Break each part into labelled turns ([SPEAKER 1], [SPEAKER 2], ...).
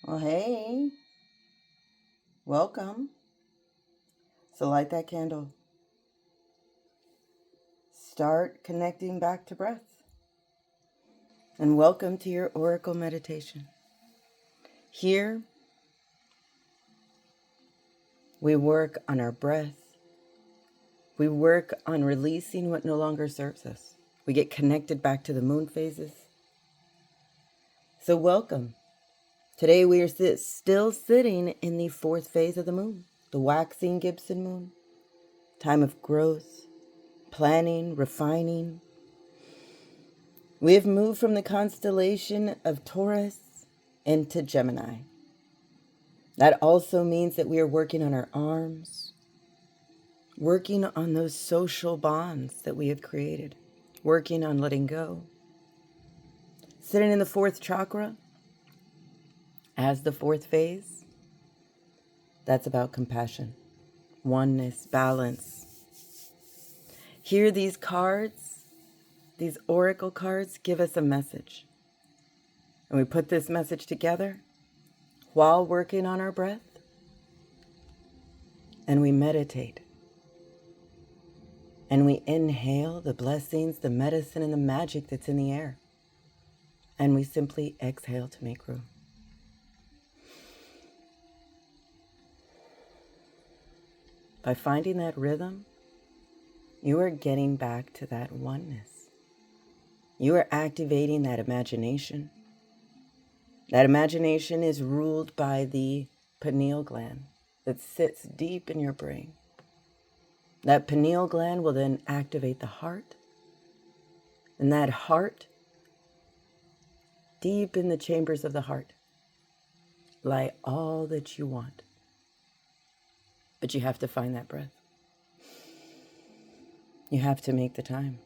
[SPEAKER 1] Well, hey, welcome. So light that candle. Start connecting back to breath. And welcome to your Oracle meditation. Here, we work on our breath. We work on releasing what no longer serves us. We get connected back to the moon phases. So welcome. Today we are still sitting in the fourth phase of the moon, the waxing Gibson moon. Time of growth, planning, refining. We have moved from the constellation of Taurus into Gemini. That also means that we are working on our arms, working on those social bonds that we have created, working on letting go. Sitting in the fourth chakra as the fourth phase, that's about compassion, oneness, balance. Here, these cards, these oracle cards, give us a message. And we put this message together while working on our breath, and we meditate. And we inhale the blessings, the medicine, and the magic that's in the air. And we simply exhale to make room. By finding that rhythm, you are getting back to that oneness. You are activating that imagination. That imagination is ruled by the pineal gland that sits deep in your brain. That pineal gland will then activate the heart. And that heart, deep in the chambers of the heart, lie all that you want. But you have to find that breath. You have to make the time.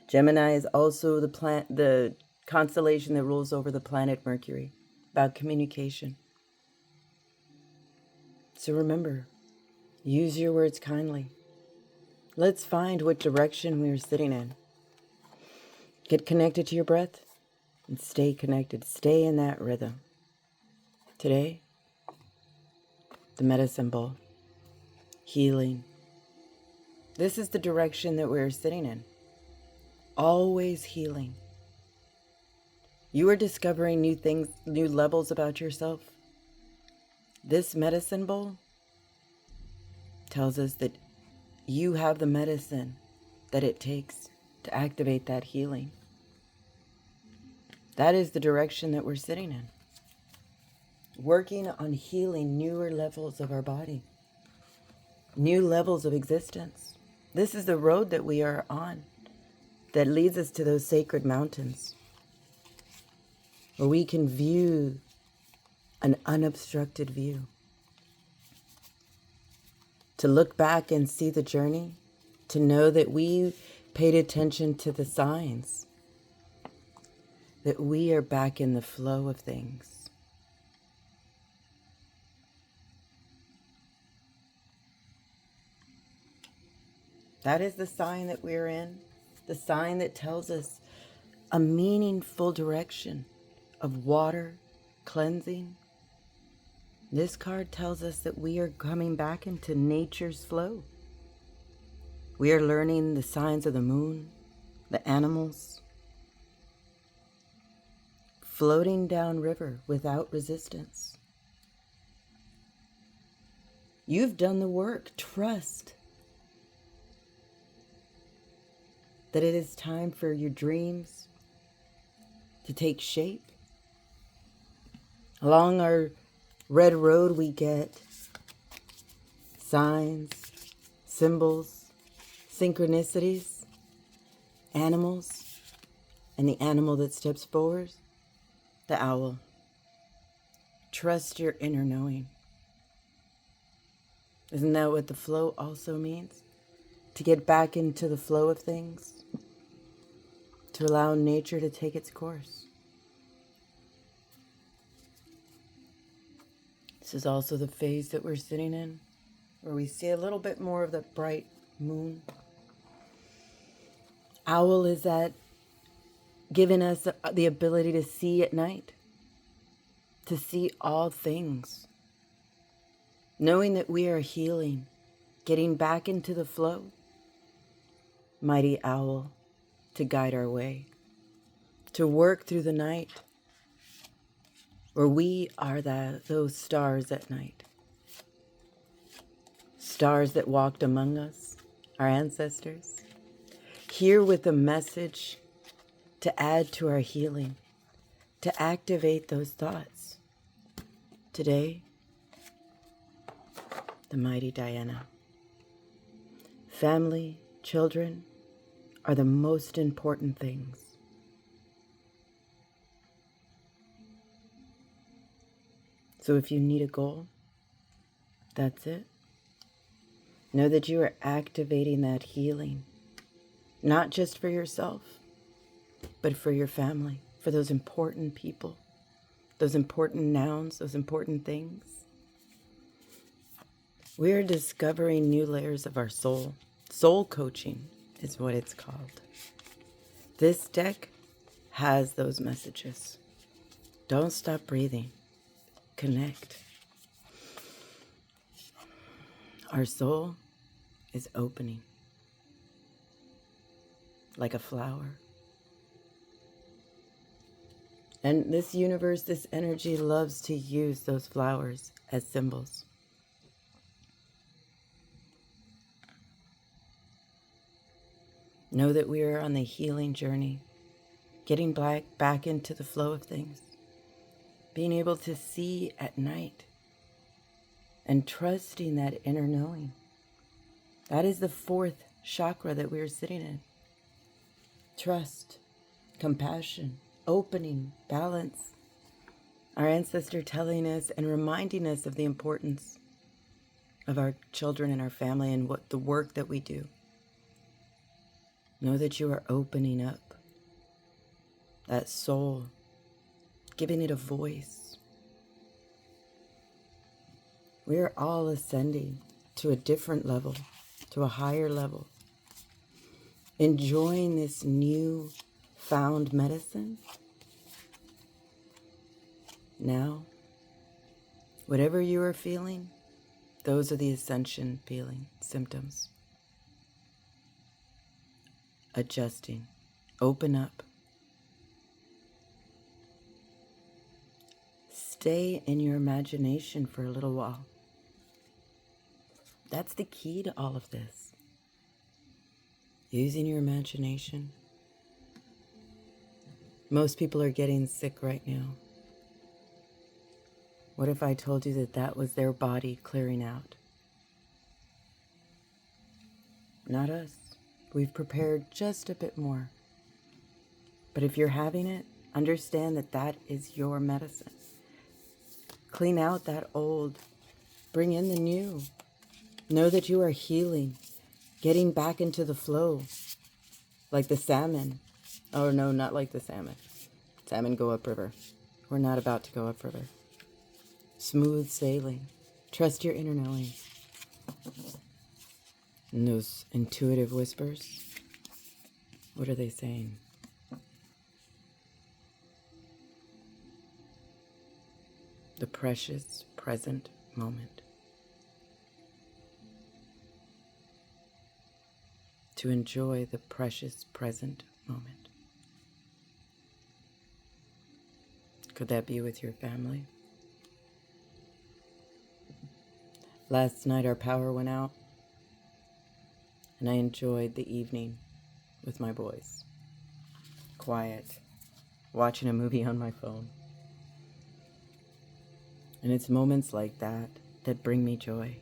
[SPEAKER 1] Gemini is also the constellation that rules over the planet Mercury, about communication. So remember, use your words kindly. Let's find what direction we are sitting in. Get connected to your breath and stay connected. Stay in that rhythm. Today, the medicine bowl, healing. This is the direction that we're sitting in. Always healing. You are discovering new things, new levels about yourself. This medicine bowl tells us that you have the medicine that it takes to activate that healing. That is the direction that we're sitting in. Working on healing newer levels of our body, new levels of existence. This is the road that we are on that leads us to those sacred mountains where we can view an unobstructed view. To look back and see the journey, to know that we paid attention to the signs, that we are back in the flow of things. That is the sign that we're in, the sign that tells us a meaningful direction of water, cleansing. This card tells us that we are coming back into nature's flow. We are learning the signs of the moon, the animals, floating down river without resistance. You've done the work. Trust that it is time for your dreams to take shape. Along our red road, we get signs, symbols, synchronicities, animals, and the animal that steps forward, the owl. Trust your inner knowing. Isn't that what the flow also means? To get back into the flow of things, to allow nature to take its course. This is also the phase that we're sitting in, where we see a little bit more of the bright moon. Owl is that given us the ability to see at night, to see all things, knowing that we are healing, getting back into the flow. Mighty owl, to guide our way, to work through the night, where we are those stars at night. Stars that walked among us, our ancestors, here with a message to add to our healing, to activate those thoughts. Today, the mighty Diana. Family, children are the most important things. So if you need a goal, that's it. Know that you are activating that healing, not just for yourself, but for your family, for those important people, those important nouns, those important things. We are discovering new layers of our soul. Soul coaching is what it's called. This deck has those messages. Don't stop breathing. Connect. Our soul is opening like a flower. And this universe, this energy loves to use those flowers as symbols. Know that we are on the healing journey, getting back into the flow of things, being able to see at night, and trusting that inner knowing. That is the fourth chakra that we are sitting in. Trust, compassion, opening, balance. Our ancestor telling us and reminding us of the importance of our children and our family and what the work that we do. Know that you are opening up that soul, giving it a voice. We are all ascending to a different level, to a higher level, enjoying this new found medicine. Now, whatever you are feeling, those are the ascension feeling symptoms. Adjusting, open up. Stay in your imagination for a little while. That's the key to all of this. Using your imagination. Most people are getting sick right now. What if I told you that that was their body clearing out? Not us. We've prepared just a bit more. But if you're having it, understand that that is your medicine. Clean out that old. Bring in the new. Know that you are healing, getting back into the flow, like the salmon. Oh, no, not like the salmon. Salmon go upriver. We're not about to go upriver. Smooth sailing. Trust your inner knowing. And those intuitive whispers, what are they saying? The precious present moment. To enjoy the precious present moment. Could that be with your family? Last night our power went out, and I enjoyed the evening with my boys. Quiet, watching a movie on my phone. And it's moments like that that bring me joy,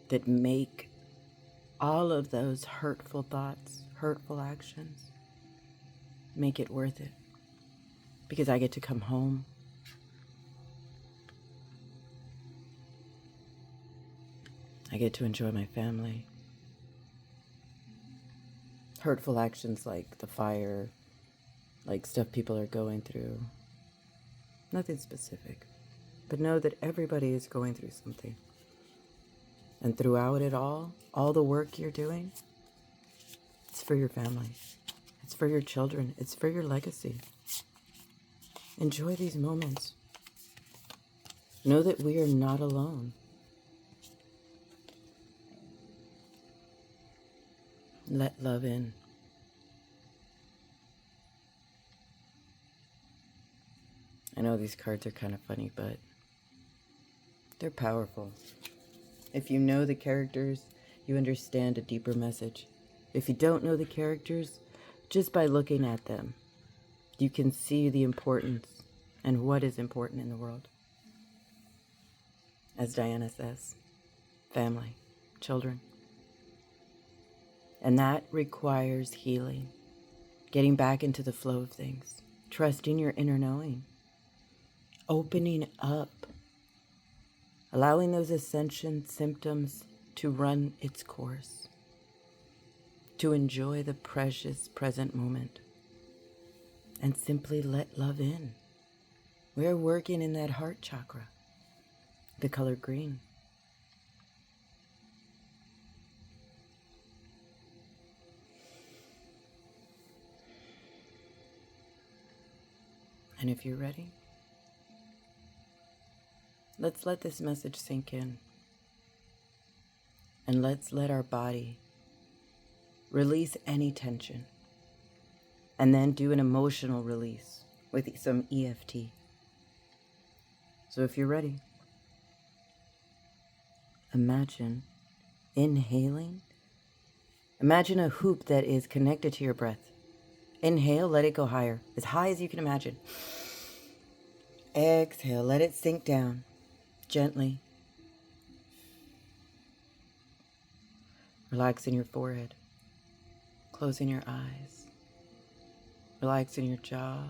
[SPEAKER 1] that make all of those hurtful thoughts, hurtful actions, make it worth it. Because I get to come home. I get to enjoy my family. Hurtful actions like the fire, like stuff people are going through. Nothing specific. But know that everybody is going through something. And throughout it all the work you're doing, it's for your family. It's for your children. It's for your legacy. Enjoy these moments. Know that we are not alone. Let love in. I know these cards are kind of funny, but they're powerful. If you know the characters, you understand a deeper message. If you don't know the characters, just by looking at them, you can see the importance and what is important in the world. As Diana says, family, children. And that requires healing, getting back into the flow of things, trusting your inner knowing, opening up, allowing those ascension symptoms to run its course, to enjoy the precious present moment, and simply let love in. We're working in that heart chakra, the color green. And if you're ready, let's let this message sink in. And let's let our body release any tension. And then do an emotional release with some EFT. So if you're ready, imagine inhaling. Imagine a hoop that is connected to your breath. Inhale, let it go higher, as high as you can imagine. Exhale, let it sink down gently. Relaxing your forehead, closing your eyes, relaxing your jaw,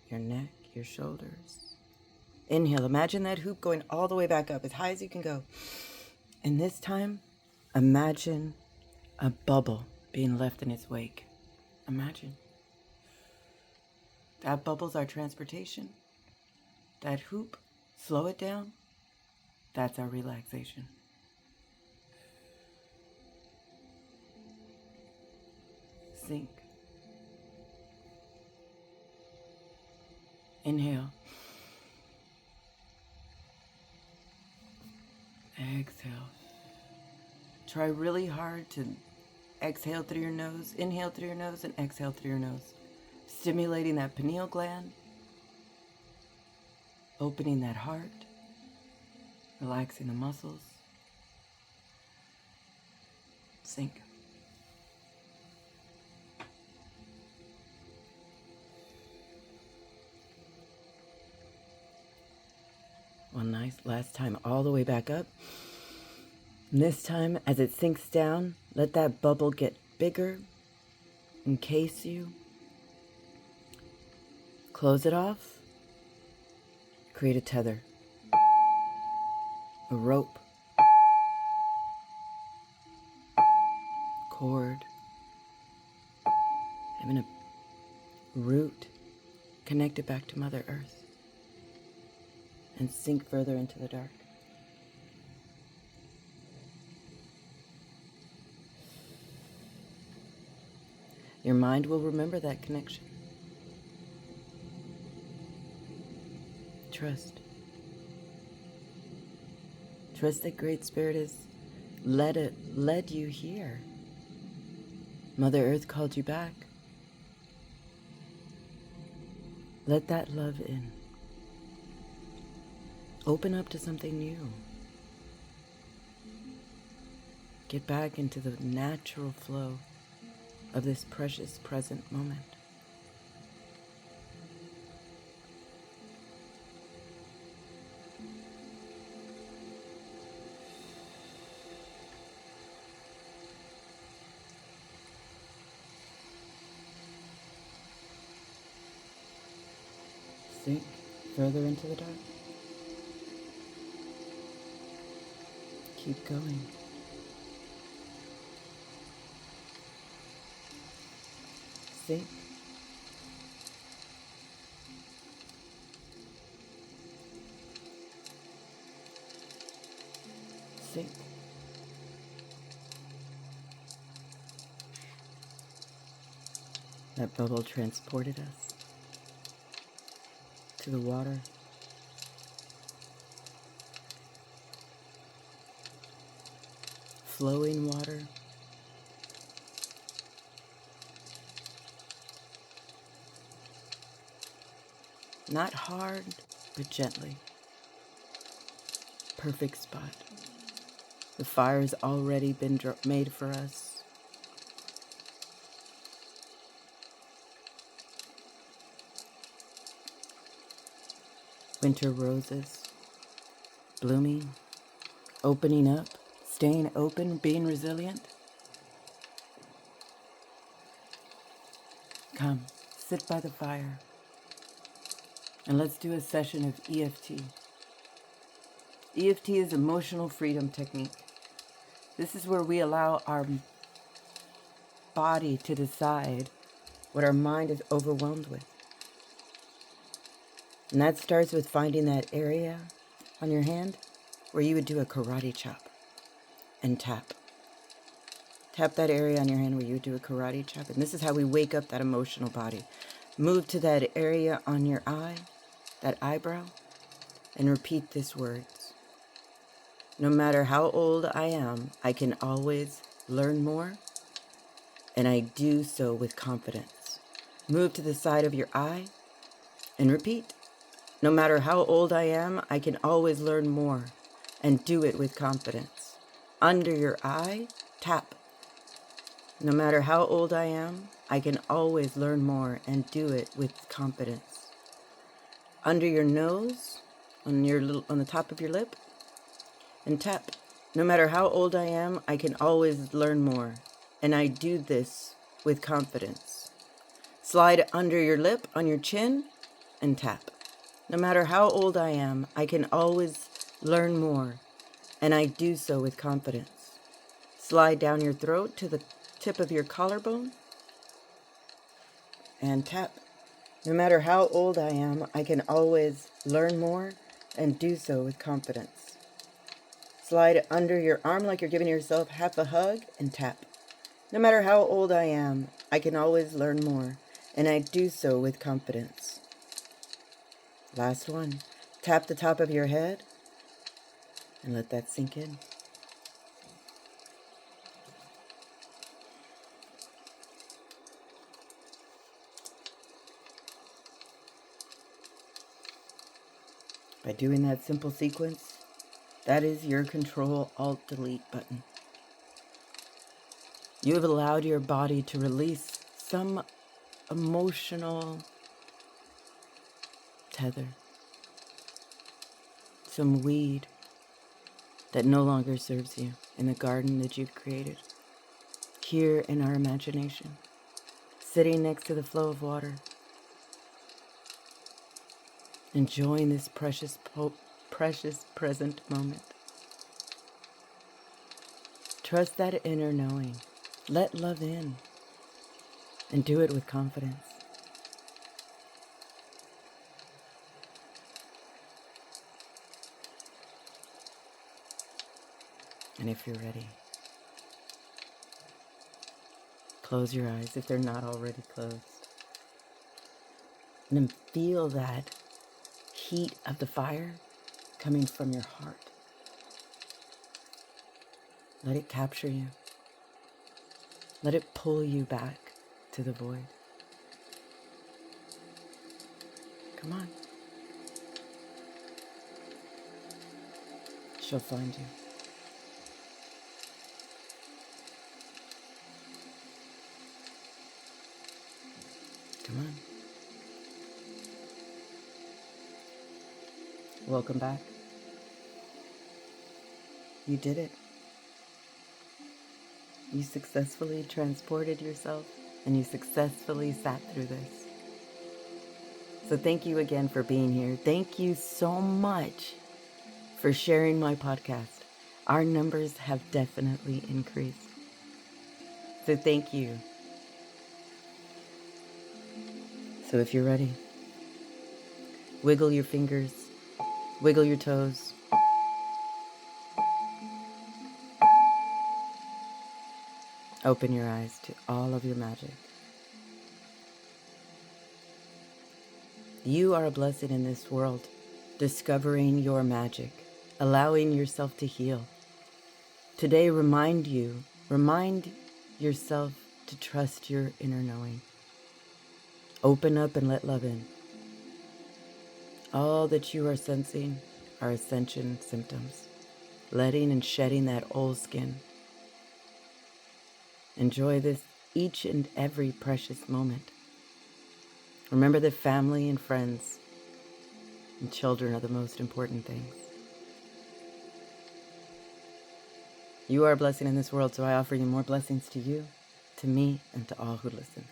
[SPEAKER 1] your neck, your shoulders. Inhale, imagine that hoop going all the way back up, as high as you can go. And this time, imagine a bubble being left in its wake. Imagine. That bubble's our transportation. That hoop, slow it down. That's our relaxation. Sink. Inhale. Exhale. Try really hard to exhale through your nose, inhale through your nose, and exhale through your nose. Stimulating that pineal gland, opening that heart, relaxing the muscles. Sink. One nice last time, all the way back up. And this time, as it sinks down, let that bubble get bigger, encase you. Close it off. Create a tether, a rope, cord, even a root. Connect it back to Mother Earth and sink further into the dark. Your mind will remember that connection. Trust. Trust that Great Spirit has led you here. Mother Earth called you back. Let that love in. Open up to something new. Get back into the natural flow of this precious present moment. Sink further into the dark. Keep going. Sink. Sink. That bubble transported us to the water. Flowing water. Not hard, but gently. Perfect spot. The fire's already been made for us. Winter roses, blooming, opening up, staying open, being resilient. Come, sit by the fire, and let's do a session of EFT. EFT is emotional freedom technique. This is where we allow our body to decide what our mind is overwhelmed with. And that starts with finding that area on your hand where you would do a karate chop and tap. Tap that area on your hand where you would do a karate chop. And this is how we wake up that emotional body. Move to that area on your eye, that eyebrow, and repeat these words. No matter how old I am, I can always learn more, and I do so with confidence. Move to the side of your eye and repeat. No matter how old I am, I can always learn more, and do it with confidence. Under your eye, tap. No matter how old I am, I can always learn more and do it with confidence. Under your nose, on the top of your lip, and tap. No matter how old I am, I can always learn more, and I do this with confidence. Slide under your lip, on your chin, and tap. No matter how old I am, I can always learn more, and I do so with confidence. Slide down your throat to the tip of your collarbone, and tap. No matter how old I am, I can always learn more, and do so with confidence. Slide under your arm like you're giving yourself half a hug, and tap. No matter how old I am, I can always learn more, and I do so with confidence. Last one. Tap the top of your head and let that sink in. By doing that simple sequence, that is your Control-Alt-Delete button. You have allowed your body to release some emotional tether, some weed that no longer serves you in the garden that you've created, here in our imagination, sitting next to the flow of water, enjoying this precious present moment. Trust that inner knowing. Let love in, and do it with confidence. And if you're ready, close your eyes if they're not already closed. And then feel that heat of the fire coming from your heart. Let it capture you. Let it pull you back to the void. Come on. She'll find you. Come on. Welcome back. You did it. You successfully transported yourself, and you successfully sat through this. So thank you again for being here. Thank you so much for sharing my podcast. Our numbers have definitely increased. So thank you. So if you're ready, wiggle your fingers, wiggle your toes. Open your eyes to all of your magic. You are a blessing in this world, discovering your magic, allowing yourself to heal. Today, remind yourself to trust your inner knowing. Open up and let love in. All that you are sensing are ascension symptoms, letting and shedding that old skin. Enjoy this each and every precious moment. Remember that family and friends and children are the most important things. You are a blessing in this world, so I offer you more blessings to you, to me, and to all who listen.